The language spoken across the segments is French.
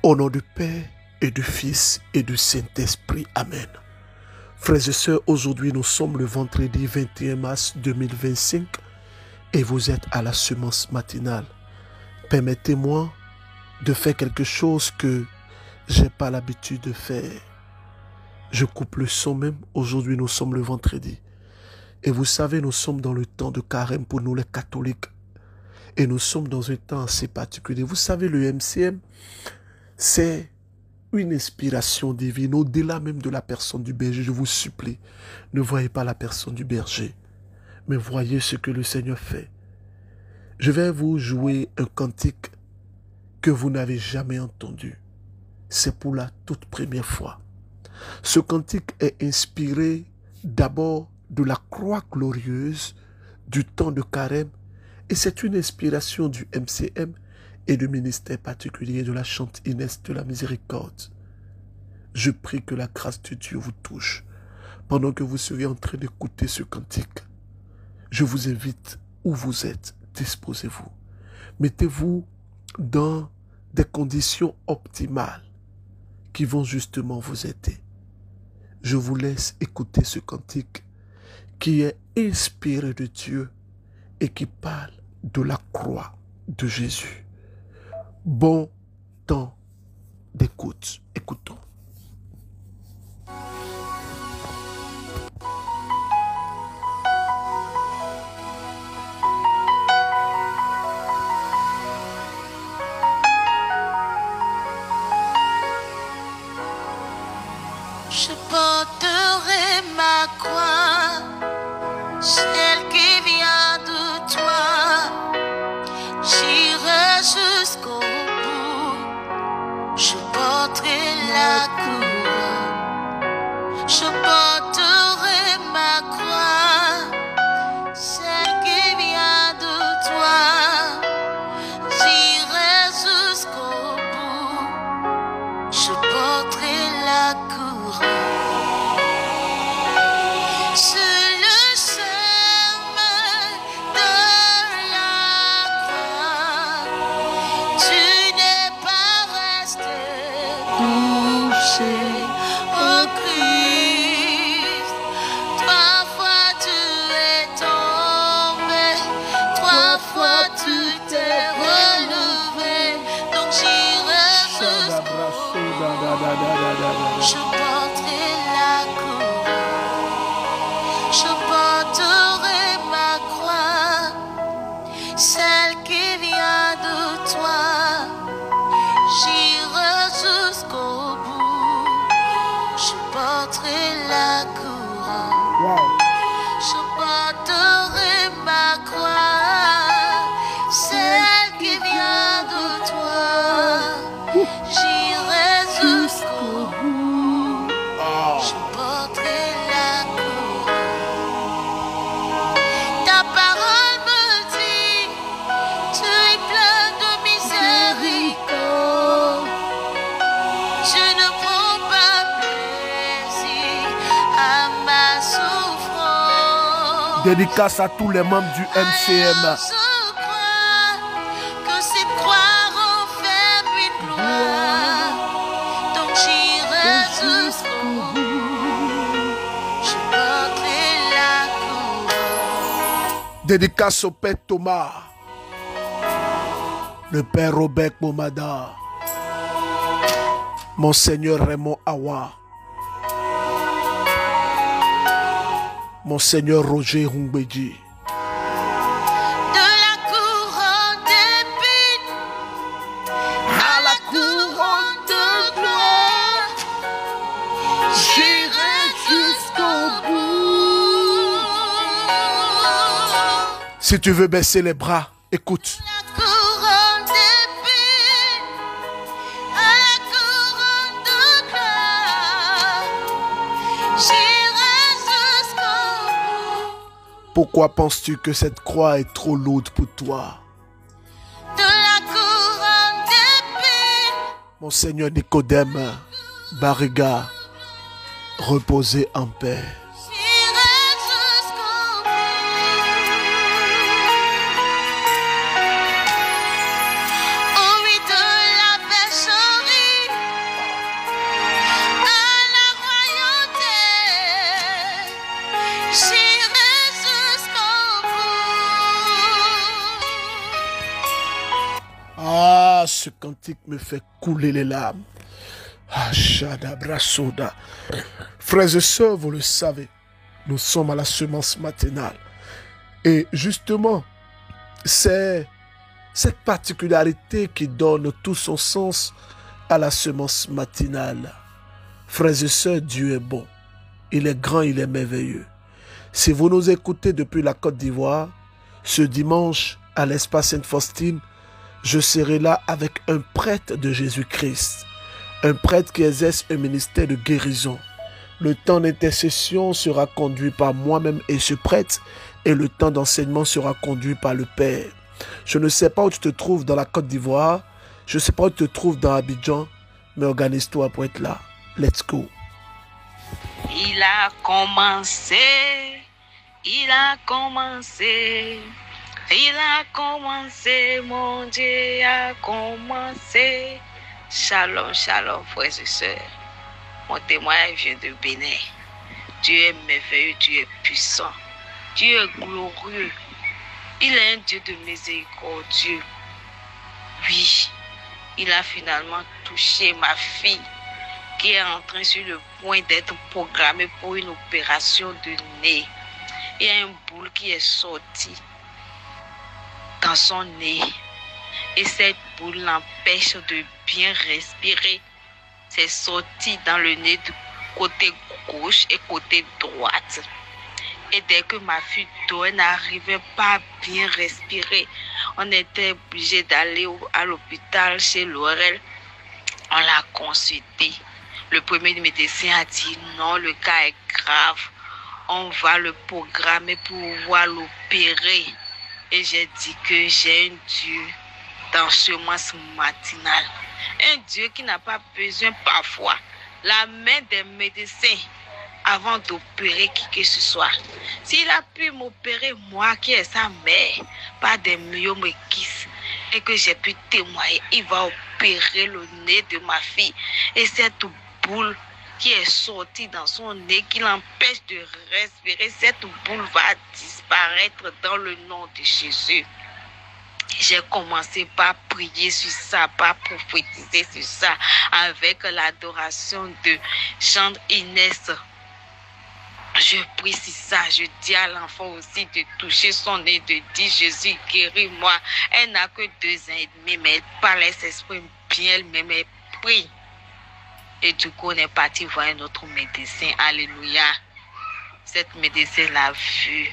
Au nom du Père et du Fils et du Saint-Esprit. Amen. Frères et sœurs, aujourd'hui nous sommes le vendredi 21 mars 2025 et vous êtes à la semence matinale. Permettez-moi de faire quelque chose que je n'ai pas l'habitude de faire. Je coupe le son même. Aujourd'hui nous sommes le vendredi. Et vous savez, nous sommes dans le temps de carême pour nous les catholiques. Et nous sommes dans un temps assez particulier. Vous savez, le MCM, c'est une inspiration divine, au-delà même de la personne du berger. Je vous supplie, ne voyez pas la personne du berger, mais voyez ce que le Seigneur fait. Je vais vous jouer un cantique que vous n'avez jamais entendu. C'est pour la toute première fois. Ce cantique est inspiré d'abord de la croix glorieuse du temps de carême, et c'est une inspiration du MCM et du ministère particulier de la Chante Inès de la Miséricorde. Je prie que la grâce de Dieu vous touche pendant que vous serez en train d'écouter ce cantique. Je vous invite, où vous êtes, disposez-vous. Mettez-vous dans des conditions optimales qui vont justement vous aider. Je vous laisse écouter ce cantique qui est inspiré de Dieu et qui parle de la croix de Jésus. Bon temps d'écoute. Écoutons. Je porterai ma croix, celle qui vient de toi. J'irai jusqu'au bout, je porterai la couronne. Je porterai ma croix, celle qui vient de toi. J'irai jusqu'au bout, je porterai la couronne. Sur le chemin de la croix, tu n'es pas resté couché au Christ. 3 fois tu es tombé, 3 fois tu t'es relevé. Donc j'irai jusqu'au bout, je porterai la couronne. Je porterai ma croix, celle qui vient de toi. J'irai jusqu'au bout, je porterai la couronne. Wow. Je porterai ma croix, celle qui vient de toi. J'irai jusqu'au bout, je porterai la couronne. Ta parole me dit, tu es plein de miséricorde. Je ne prends pas plaisir à ma souffrance. Dédicace à tous les membres du MCM. Alors je crois que cette croix renferme une gloire. Donc j'irai jusqu'au bout, je porterai la couronne. Dédicace au Père Thomas, le Père Robert Momada, Monseigneur Raymond Awa, Monseigneur Roger Hungbeji, De la couronne d'épines à la couronne de gloire, j'irai jusqu'au bout. Si tu veux baisser les bras, écoute. La couronne d'épines à la couronne de gloire, j'irai jusqu'au bout. Pourquoi penses-tu que cette croix est trop lourde pour toi? De la couronne d'épines, Monseigneur Nicodème Barriga, reposez en paix. j'irai jusqu'au bout. Oh oui, de la pécherie Ah, ce cantique me fait couler les larmes. Ah, Shadabrasoda. Frères et sœurs, vous le savez, nous sommes à la semence matinale. Et justement, c'est cette particularité qui donne tout son sens à la semence matinale. Frères et sœurs, Dieu est bon. Il est grand, il est merveilleux. Si vous nous écoutez depuis la Côte d'Ivoire, ce dimanche, à l'espace Sainte-Faustine, je serai là avec un prêtre de Jésus-Christ. Un prêtre qui exerce un ministère de guérison. Le temps d'intercession sera conduit par moi-même et ce prêtre, et le temps d'enseignement sera conduit par le Père. Je ne sais pas où tu te trouves dans la Côte d'Ivoire, je ne sais pas où tu te trouves dans Abidjan, mais organise-toi pour être là. Let's go. Il a commencé, il a commencé, il a commencé, mon Dieu a commencé. Shalom, shalom, frères et sœurs. Mon témoignage vient de Bénin. Dieu est merveilleux, Dieu est puissant, Dieu est glorieux. Il est un Dieu de miséricordieux. Oui, il a finalement touché ma fille qui est en train sur le point d'être programmée pour une opération de nez. Il y a une boule qui est sortie dans son nez. Et cette boule l'empêche de bien respirer. C'est sorti dans le nez du côté gauche et côté droite. Et dès que ma fille dort, elle n'arrivait pas à bien respirer. On était obligé d'aller à l'hôpital chez Laurel. On l'a consulté. Le premier médecin a dit non, le cas est grave. On va le programmer pour pouvoir l'opérer. Et j'ai dit que j'ai un Dieu dans ce semence matinale. Un Dieu qui n'a pas besoin parfois la main des médecins avant d'opérer qui que ce soit. S'il a pu m'opérer, moi qui est sa mère, par des myomekis, et que j'ai pu témoigner, il va opérer le nez de ma fille. Et cette boule qui est sortie dans son nez, qui l'empêche de respirer, cette boule va disparaître dans le nom de Jésus. J'ai commencé par prier sur ça, par prophétiser sur ça, avec l'adoration de Chante Inès. Je prie sur ça, je dis à l'enfant aussi de toucher son nez, de dire Jésus, guéris-moi. Elle n'a que 2 ans et demi, mais elle parle, elle s'exprime bien, elle-même, elle prie. Et du coup, on est parti voir un autre médecin, alléluia. Cet médecin l'a vu,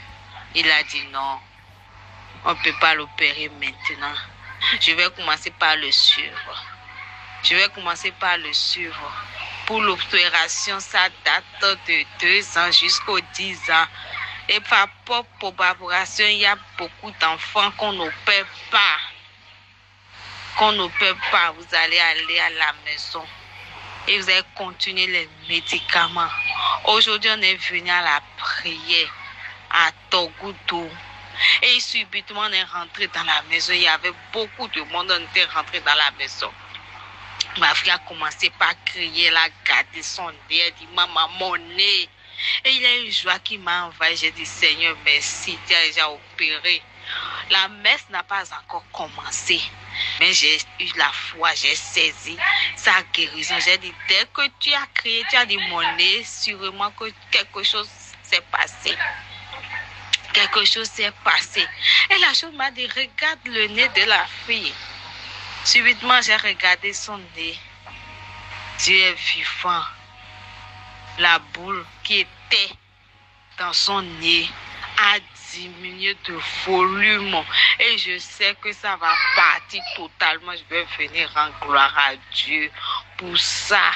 il a dit non. On ne peut pas l'opérer maintenant. Je vais commencer par le suivre. Je vais commencer par le suivre. Pour l'opération, ça date de 2 ans jusqu'aux 10 ans. Et par propre opération, il y a beaucoup d'enfants qu'on n'opère pas. Qu'on n'opère pas. Vous allez aller à la maison. Et vous allez continuer les médicaments. Aujourd'hui, on est venu à la prière à Togoudou. Et subitement, on est rentré dans la maison. Il y avait beaucoup de monde. On était rentré dans la maison. Ma fille a commencé par crier. Elle a gardé son nez. Elle dit, maman, mon nez. Et il y a une joie qui m'a envahi. J'ai dit, Seigneur, merci. Tu as déjà opéré. La messe n'a pas encore commencé. Mais j'ai eu la foi. J'ai saisi sa guérison. J'ai dit, dès que tu as crié, tu as dit, mon nez, sûrement que quelque chose s'est passé. Quelque chose s'est passé. Et la chose m'a dit, regarde le nez de la fille. Subitement, j'ai regardé son nez. Dieu est vivant. La boule qui était dans son nez a diminué de volume. Et je sais que ça va partir totalement. Je vais venir rendre gloire à Dieu. Pour ça,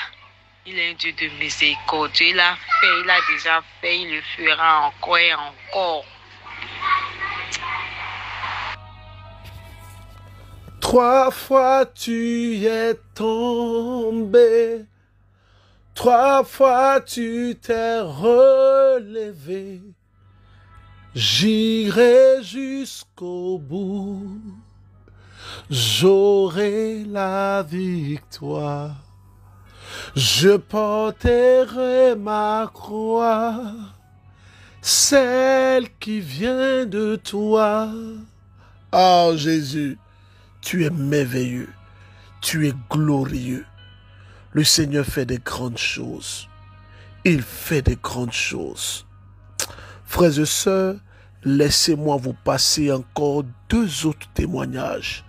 il est un Dieu de miséricorde. Il a fait, il a déjà fait, il le fera encore et encore. 3 fois tu es tombé, 3 fois tu t'es relevé. J'irai jusqu'au bout, j'aurai la victoire. Je porterai ma croix, celle qui vient de toi. Oh Jésus, Tu es merveilleux. Tu es glorieux. Le Seigneur fait des grandes choses. Il fait des grandes choses. Frères et sœurs, laissez-moi vous passer encore 2 autres témoignages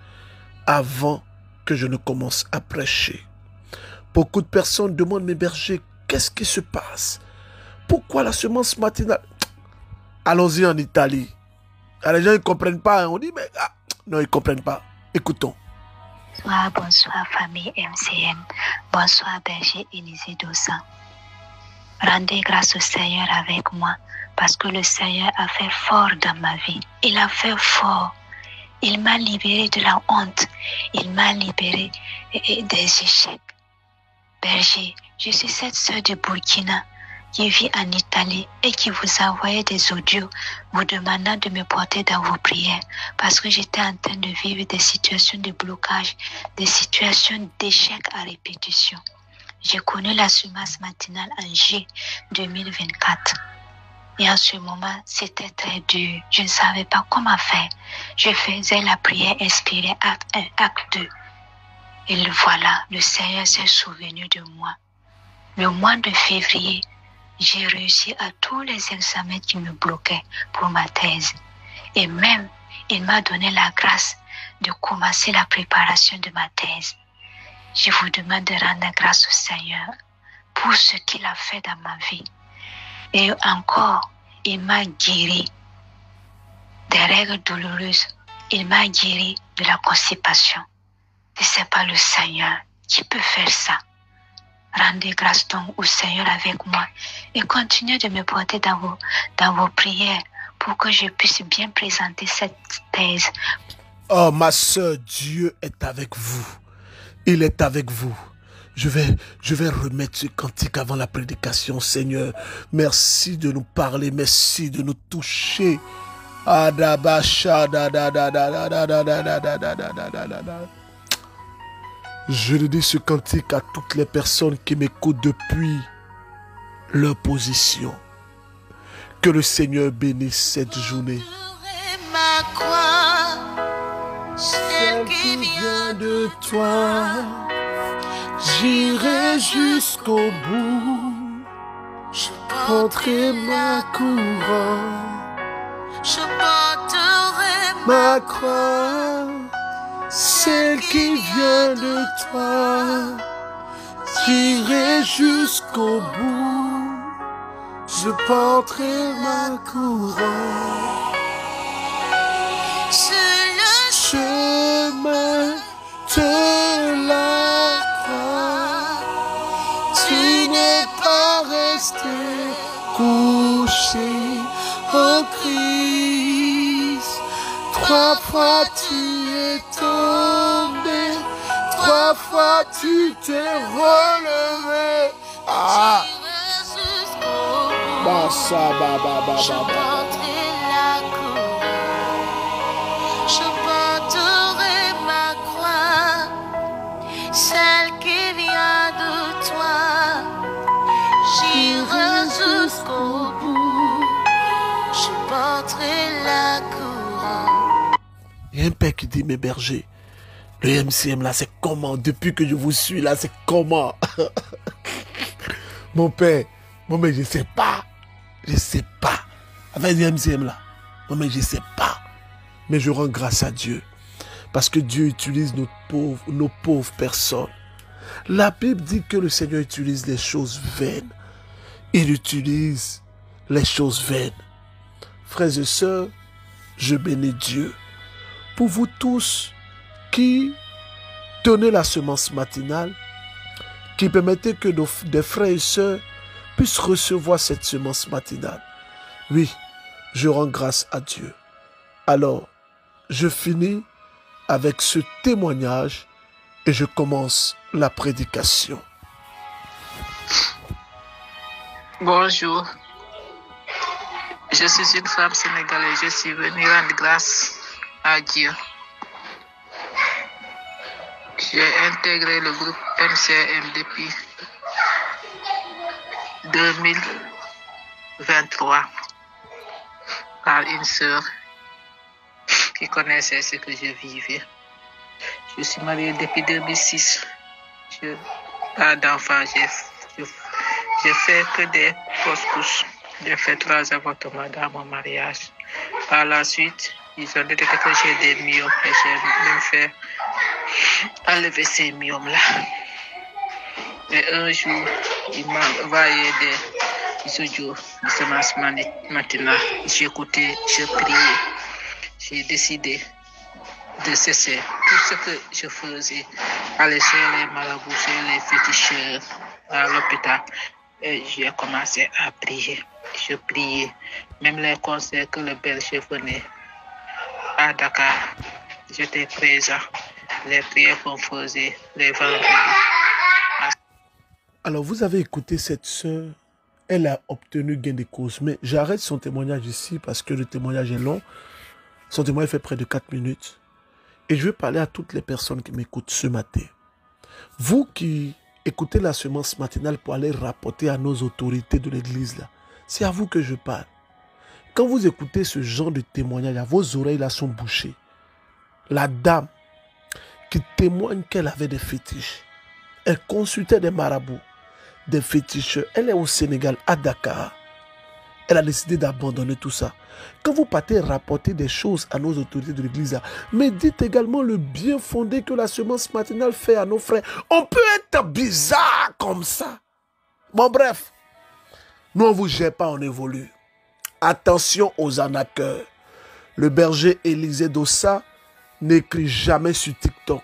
avant que je ne commence à prêcher. Beaucoup de personnes demandent, mes bergers, qu'est-ce qui se passe? Pourquoi la semence matinale? Allons-y en Italie. Les gens ne comprennent pas. Hein. On dit, mais non, ils ne comprennent pas. Écoutons. Bonsoir famille MCM. Bonsoir berger Élisée Dosan. Rendez grâce au Seigneur avec moi parce que le Seigneur a fait fort dans ma vie. Il a fait fort. Il m'a libéré de la honte. Il m'a libéré des échecs. Berger, je suis cette sœur de Burkina qui vit en Italie et qui vous a envoyé des audios vous demandant de me porter dans vos prières parce que j'étais en train de vivre des situations de blocage, des situations d'échec à répétition. J'ai connu la semence matinale en G 2024 et en ce moment c'était très dur. Je ne savais pas comment faire. Je faisais la prière inspirée acte 1, acte 2 et voilà, le Seigneur s'est souvenu de moi. Le mois de février, j'ai réussi à tous les examens qui me bloquaient pour ma thèse. Et même, il m'a donné la grâce de commencer la préparation de ma thèse. Je vous demande de rendre grâce au Seigneur pour ce qu'il a fait dans ma vie. Et encore, il m'a guéri des règles douloureuses. Il m'a guéri de la constipation. Et ce n'est pas le Seigneur qui peut faire ça. Rendez grâce donc au Seigneur avec moi et continuez de me porter dans vos prières pour que je puisse bien présenter cette thèse. Oh ma soeur, Dieu est avec vous. Il est avec vous. Je vais remettre ce cantique avant la prédication, Seigneur. Merci de nous parler, merci de nous toucher. Je dédie ce cantique à toutes les personnes qui m'écoutent depuis leur position. Que le Seigneur bénisse cette journée. Ma croix, celle qui vient de toi, j'irai jusqu'au bout. je Porterai ma couronne, je porterai ma croix, celle qui vient de toi. J'irai jusqu'au bout, je porterai ma couronne. sur le Chemin de la croix, tu n'es pas resté couché en Christ. 3 fois tu es tombé, 3 fois tu t'es relevé. Ah, jusqu'au bout. bassa, Je porterai la couronne, je porterai ma croix, celle qui vient de toi. J'irai jusqu'au bout, je porterai la couronne. Il y a un père qui dit, mes bergers, le MCM là, c'est comment? Depuis que je vous suis là, c'est comment? Mon père, je sais pas. Je sais pas. Avec le MCM là, je sais pas. Mais je rends grâce à Dieu. Parce que Dieu utilise nos pauvres personnes. La Bible dit que le Seigneur utilise les choses vaines. Il utilise les choses vaines. Frères et sœurs, je bénis Dieu pour vous tous qui tenez la semence matinale, qui permettez que des frères et sœurs puissent recevoir cette semence matinale. Oui, je rends grâce à Dieu. Alors, je finis avec ce témoignage et je commence la prédication. Bonjour. Je suis une femme sénégalaise. Je suis venue rendre grâce à Dieu. J'ai intégré le groupe MCM depuis 2023 par une sœur qui connaissait ce que je vivais. Je suis mariée depuis 2006. Pas d'enfant. J'ai fait que des fausses couches. J'ai fait 3 avortements dans mon mariage. Par la suite, ils ont détecté que j'ai des myomes et j'ai même fait enlever ces myomes-là. Et un jour, il m'a envoyé des audios de semence matinale. J'ai écouté, j'ai prié. J'ai décidé de cesser tout ce que je faisais. Aller chez les marabouts, chez les féticheurs, à l'hôpital. Et j'ai commencé à prier. Je priais. Même les conseils que le berger venait à Dakar, j'étais présent. Les prières qu'on faisait, les vendredis. Alors, vous avez écouté cette sœur, elle a obtenu gain de cause. Mais j'arrête son témoignage ici parce que le témoignage est long. Son témoignage fait près de 4 minutes. Et je vais parler à toutes les personnes qui m'écoutent ce matin. Vous qui écoutez la semence matinale pour aller rapporter à nos autorités de l'église, là, c'est à vous que je parle. Quand vous écoutez ce genre de témoignage, vos oreilles là sont bouchées. La dame qui témoigne qu'elle avait des fétiches, elle consultait des marabouts, des féticheurs. Elle est au Sénégal, à Dakar. Elle a décidé d'abandonner tout ça. Quand vous partez rapporter des choses à nos autorités de l'église, mais dites également le bien fondé que la semence matinale fait à nos frères. On peut être bizarre comme ça. Bon, bref. Nous, on ne vous gère pas, on évolue. Attention aux arnaqueurs. Le berger Élisée Dossa n'écrit jamais sur TikTok.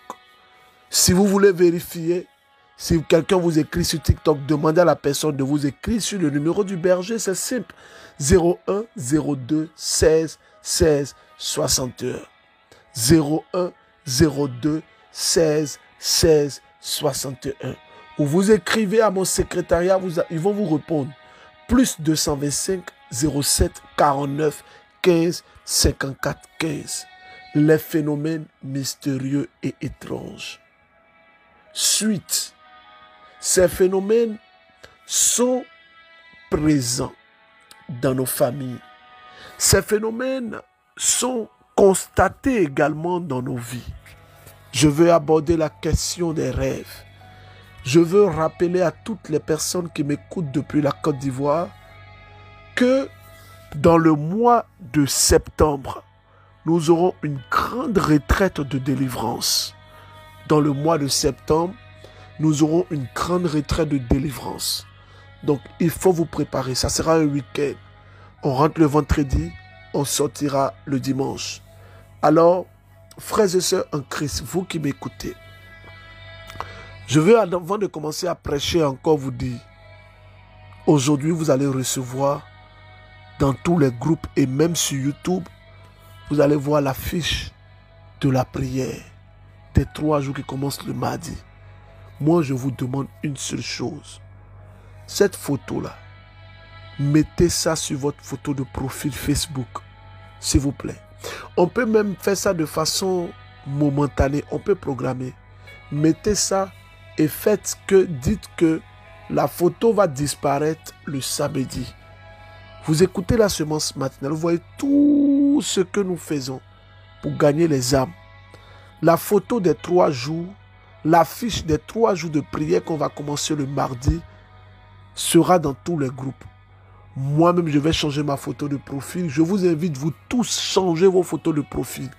Si vous voulez vérifier, si quelqu'un vous écrit sur TikTok, demandez à la personne de vous écrire sur le numéro du berger. C'est simple. 01 02 16 16 61. 01 02 16 16 61. Ou vous écrivez à mon secrétariat, ils vont vous répondre. Plus 225 07 49 15 54 15. Les phénomènes mystérieux et étranges. Suite. Ces phénomènes sont présents dans nos familles. Ces phénomènes sont constatés également dans nos vies. Je veux aborder la question des rêves. Je veux rappeler à toutes les personnes qui m'écoutent depuis la Côte d'Ivoire que dans le mois de septembre, nous aurons une grande retraite de délivrance. Dans le mois de septembre, nous aurons une grande retraite de délivrance. Donc, il faut vous préparer. Ça sera un week-end. On rentre le vendredi, on sortira le dimanche. Alors, frères et sœurs en Christ, vous qui m'écoutez, je veux, avant de commencer à prêcher, encore vous dire, aujourd'hui, vous allez recevoir dans tous les groupes et même sur YouTube, vous allez voir l'affiche de la prière des 3 jours qui commencent le mardi. Moi, je vous demande une seule chose. Cette photo-là, mettez ça sur votre photo de profil Facebook, s'il vous plaît. On peut même faire ça de façon momentanée. On peut programmer. Mettez ça et dites que la photo va disparaître le samedi. Vous écoutez la semence matinale, vous voyez tout ce que nous faisons pour gagner les âmes. La photo des 3 jours, l'affiche des 3 jours de prière qu'on va commencer le mardi sera dans tous les groupes. Moi-même, je vais changer ma photo de profil. Je vous invite, vous tous, changer vos photos de profil.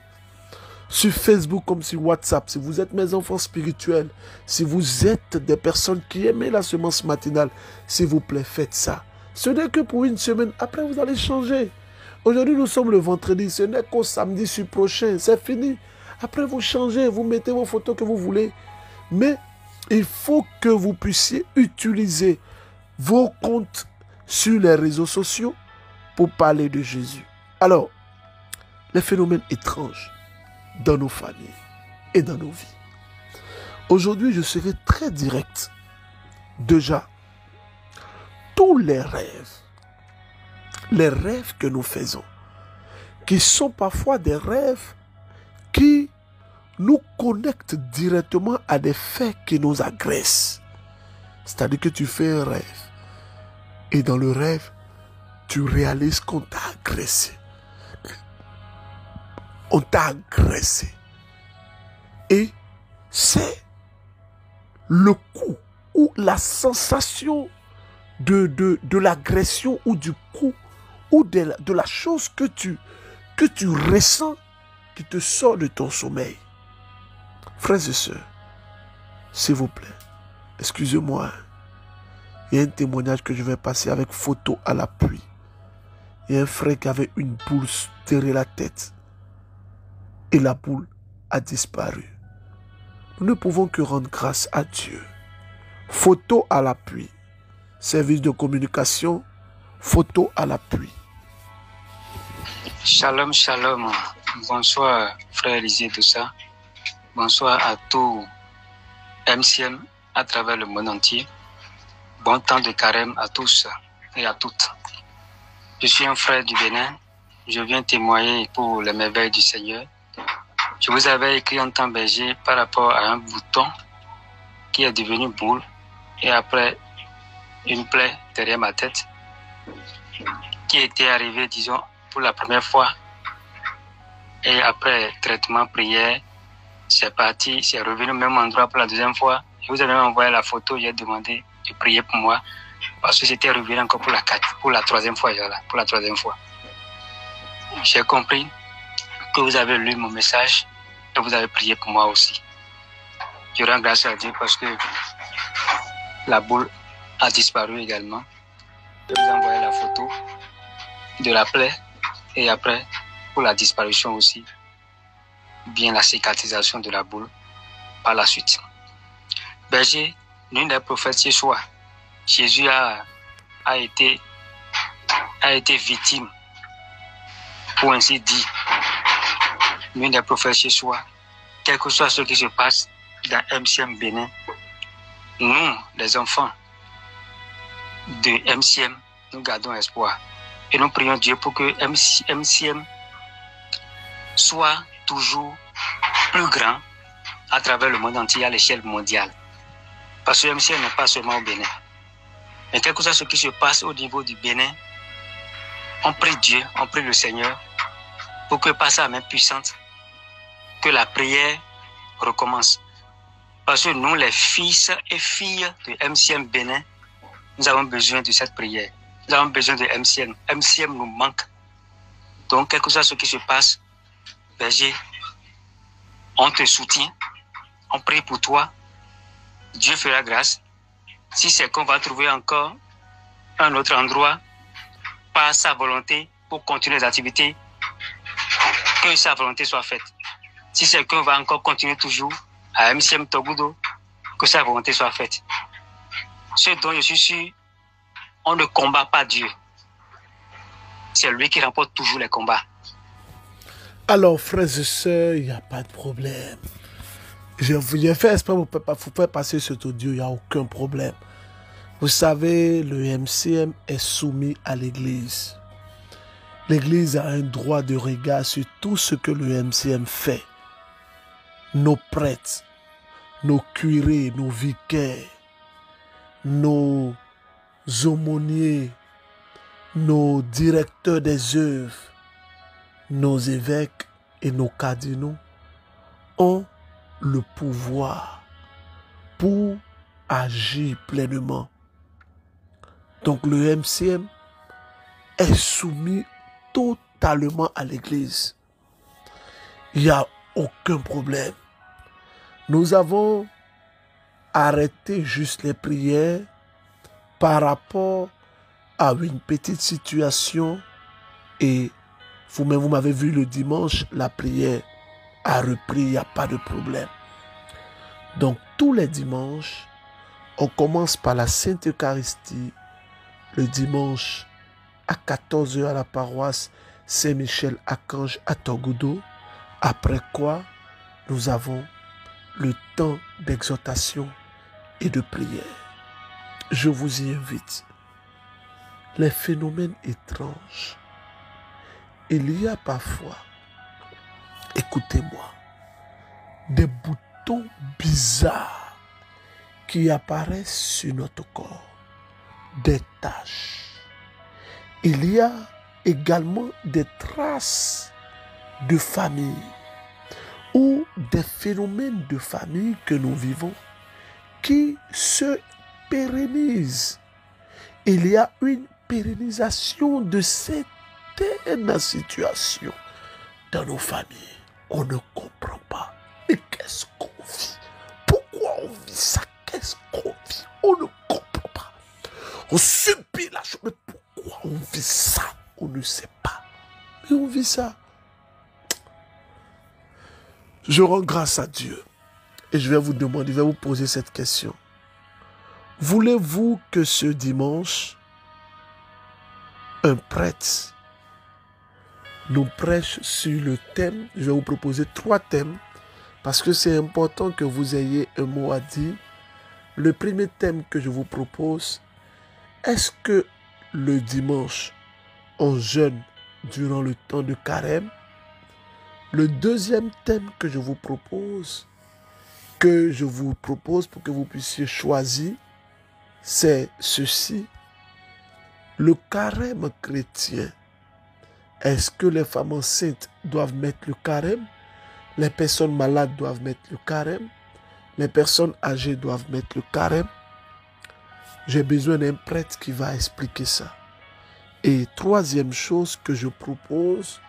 Sur Facebook comme sur WhatsApp, si vous êtes mes enfants spirituels, si vous êtes des personnes qui aiment la semence matinale, s'il vous plaît, faites ça. Ce n'est que pour une semaine. Après, vous allez changer. Aujourd'hui, nous sommes le vendredi. Ce n'est qu'au samedi prochain. C'est fini. Après, vous changez. Vous mettez vos photos que vous voulez. Mais il faut que vous puissiez utiliser vos comptes sur les réseaux sociaux pour parler de Jésus. Alors, les phénomènes étranges dans nos familles et dans nos vies. Aujourd'hui, je serai très direct. Déjà, tous les rêves que nous faisons, qui sont parfois des rêves qui nous connectent directement à des faits qui nous agressent. C'est-à-dire que tu fais un rêve et dans le rêve, tu réalises qu'on t'a agressé. On t'a agressé. Et c'est le coup ou la sensation de l'agression ou du coup ou de la chose que tu ressens qui te sort de ton sommeil. Frères et sœurs, s'il vous plaît, excusez-moi. Il y a un témoignage que je vais passer avec photo à l'appui. Il y a un frère qui avait une boule derrière la tête. Et la boule a disparu. Nous ne pouvons que rendre grâce à Dieu. Photo à l'appui. Service de communication, photo à l'appui. Shalom, shalom. Bonsoir, frère Élisée Doussa. Bonsoir à tout MCM à travers le monde entier. Bon temps de carême à tous et à toutes. Je suis un frère du Bénin. Je viens témoigner pour les merveilles du Seigneur. Je vous avais écrit en temps berger par rapport à un bouton qui est devenu boule et après une plaie derrière ma tête qui était arrivée, disons, pour la première fois. Et après traitement, prière, c'est parti, c'est revenu au même endroit pour la deuxième fois. Et vous avez envoyé la photo, j'ai demandé de prier pour moi parce que c'était revenu encore pour la troisième fois. Pour la troisième fois. J'ai compris que vous avez lu mon message et vous avez prié pour moi aussi. Je rends grâce à Dieu parce que la boule a disparu également. Je vous ai envoyé la photo de la plaie et après pour la disparition aussi, bien la cicatrisation de la boule par la suite. Berger, l'une des prophètes ce soir, Jésus a été victime, pour ainsi dire, l'une des prophètes ce soir, quel que soit ce qui se passe dans MCM Bénin, nous, les enfants de MCM, nous gardons espoir. Et nous prions Dieu pour que MCM soit toujours plus grand à travers le monde entier à l'échelle mondiale. Parce que MCM n'est pas seulement au Bénin. Mais quel que soit ce qui se passe au niveau du Bénin, on prie Dieu, on prie le Seigneur pour que par sa main puissante, que la prière recommence. Parce que nous, les fils et filles de MCM Bénin, nous avons besoin de cette prière. Nous avons besoin de MCM. MCM nous manque. Donc, quel que soit ce qui se passe, berger, on te soutient, on prie pour toi, Dieu fera grâce. Si c'est qu'on va trouver encore un autre endroit par sa volonté pour continuer les activités, que sa volonté soit faite. Si c'est qu'on va encore continuer toujours à MCM Togudo, que sa volonté soit faite. Ce dont je suis sûr, on ne combat pas Dieu. C'est lui qui remporte toujours les combats. Alors, frères et sœurs, il n'y a pas de problème. J'ai fait exprès pour vous faire passer cet audio, il n'y a aucun problème. Vous savez, le MCM est soumis à l'Église. L'Église a un droit de regard sur tout ce que le MCM fait. Nos prêtres, nos curés, nos vicaires, nos aumôniers, nos directeurs des œuvres, nos évêques et nos cardinaux ont le pouvoir pour agir pleinement. Donc le MCM est soumis totalement à l'Église. Il n'y a aucun problème. Nous avons arrêté juste les prières par rapport à une petite situation et vous-même, vous m'avez vu le dimanche, la prière a repris, il n'y a pas de problème. Donc, tous les dimanches, on commence par la Sainte Eucharistie, le dimanche à 14h à la paroisse Saint-Michel-Archange à Togudo, après quoi, nous avons le temps d'exhortation et de prière. Je vous y invite. Les phénomènes étranges. Il y a parfois, écoutez-moi, des boutons bizarres qui apparaissent sur notre corps, des taches. Il y a également des traces de famille ou des phénomènes de famille que nous vivons qui se pérennisent. Il y a une pérennisation de certaines situations dans nos familles. On ne comprend pas. Mais qu'est-ce qu'on vit? Pourquoi on vit ça? Qu'est-ce qu'on vit? On ne comprend pas. On subit la chose. Mais pourquoi on vit ça? On ne sait pas. Mais on vit ça. Je rends grâce à Dieu. Et je vais vous demander, je vais vous poser cette question. Voulez-vous que ce dimanche, un prêtre nous prêche sur le thème? Je vais vous proposer 3 thèmes parce que c'est important que vous ayez un mot à dire. Le premier thème que je vous propose, est-ce que le dimanche, on jeûne durant le temps de carême? Le deuxième thème que je vous propose pour que vous puissiez choisir, c'est ceci. Le carême chrétien. Est-ce que les femmes enceintes doivent mettre le carême? Les personnes malades doivent mettre le carême? Les personnes âgées doivent mettre le carême? J'ai besoin d'un prêtre qui va expliquer ça. Et troisième thème que je propose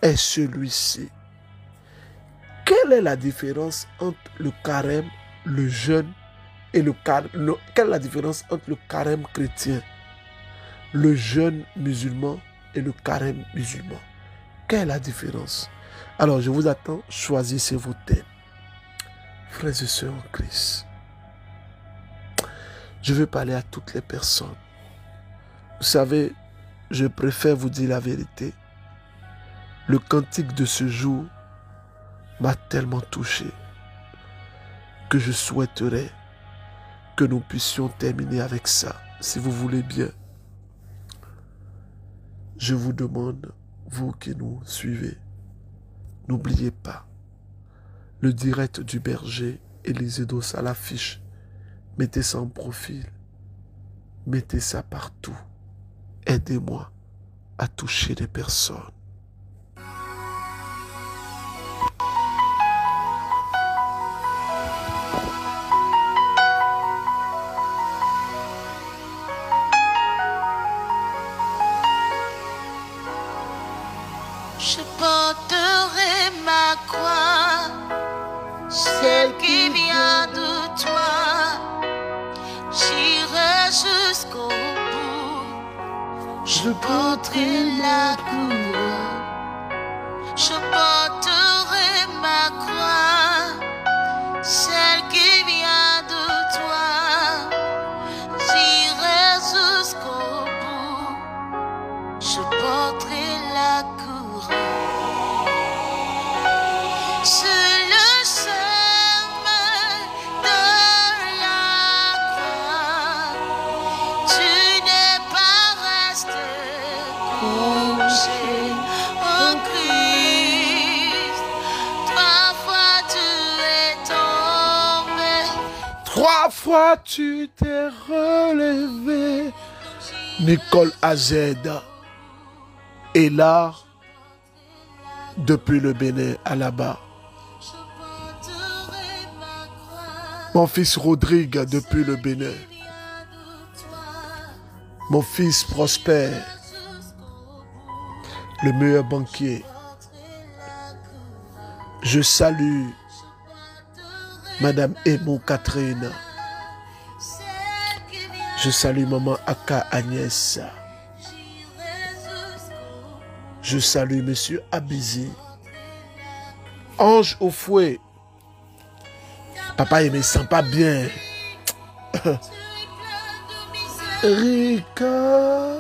est celui-ci. Quelle est la différence entre le carême, le jeûne et quelle est la différence entre le carême chrétien, le jeûne musulman et le carême musulman? Quelle est la différence? Alors, je vous attends, choisissez vos thèmes. Frères et sœurs en Christ, je veux parler à toutes les personnes. Vous savez, je préfère vous dire la vérité. Le cantique de ce jour m'a tellement touché que je souhaiterais que nous puissions terminer avec ça. Si vous voulez bien, je vous demande, vous qui nous suivez, n'oubliez pas le direct du berger Élisée Dossa à l'affiche. Mettez ça en profil. Mettez ça partout. Aidez-moi à toucher des personnes. Je porterai ma croix, celle qui vient de toi. J'irai jusqu'au bout. Je porterai la couronne. Je porterai ma croix, celle qui vient de toi. J'irai jusqu'au bout. Je porterai la couronne. Sur le chemin de la croix, tu n'es pas resté couché en Christ. 3 fois tu es tombé. 3 fois tu t'es relevé. Nicole Azeda est là depuis le Bénin à là-bas. Mon fils Rodrigue depuis le Bénin. Mon fils Prosper, le meilleur banquier. Je salue Madame Emo Catherine. Je salue Maman Aka Agnès. Je salue Monsieur Abizi. Ange au fouet. Papa, il me sent pas bien. Rika.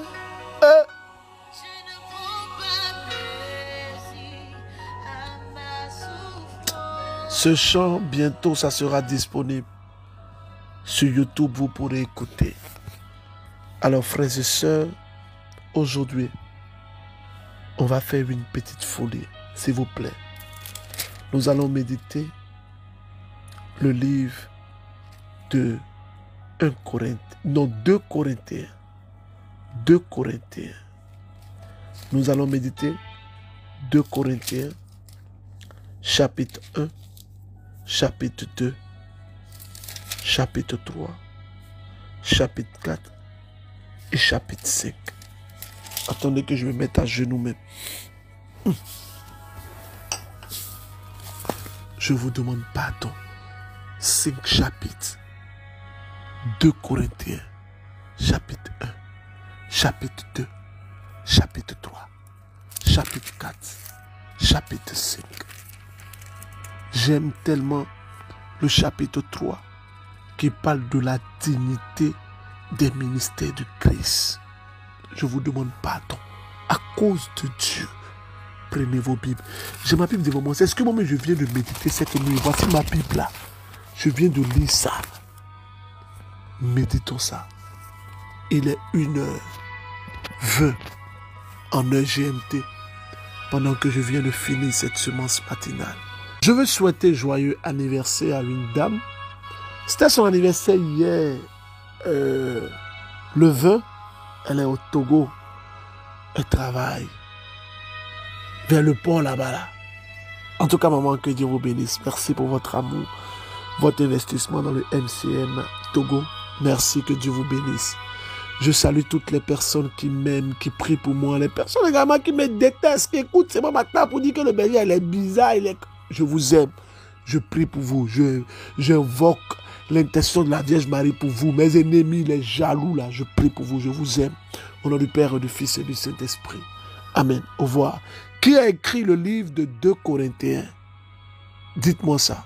Ce chant, bientôt, ça sera disponible. Sur YouTube, vous pourrez écouter. Alors, frères et sœurs, aujourd'hui, on va faire une petite folie, s'il vous plaît. Nous allons méditer le livre de 2 Corinthiens. 2 Corinthiens. Nous allons méditer 2 Corinthiens, chapitre 1, chapitre 2, chapitre 3, chapitre 4 et chapitre 5. Attendez que je me mette à genoux même. Je vous demande pardon. 5 chapitres. 2 Corinthiens, chapitre 1, chapitre 2, chapitre 3, chapitre 4, chapitre 5. J'aime tellement le chapitre 3 qui parle de la dignité des ministères de Christ. Je vous demande pardon. À cause de Dieu, prenez vos Bibles. J'ai ma Bible devant moi. Est-ce que moi-même je viens de méditer cette nuit? Voici ma Bible là. Je viens de lire ça. Méditons ça. Il est 1h20 en heure GMT pendant que je viens de finir cette semence matinale. Je veux souhaiter joyeux anniversaire à une dame. C'était son anniversaire hier, le 20. Elle est au Togo. Elle travaille vers le port là-bas. Là. En tout cas, maman, que Dieu vous bénisse. Merci pour votre amour, votre investissement dans le MCM Togo. Merci, que Dieu vous bénisse. Je salue toutes les personnes qui m'aiment, qui prient pour moi. Les personnes également qui me détestent, qui écoutent. C'est moi maintenant pour dire que le berger, il est bizarre. Je vous aime. Je prie pour vous. J'invoque l'intention de la Vierge Marie pour vous. Mes ennemis, les jaloux, là, je prie pour vous. Je vous aime. Au nom du Père, du Fils et du Saint-Esprit. Amen. Au revoir. Qui a écrit le livre de 2 Corinthiens? Dites-moi ça.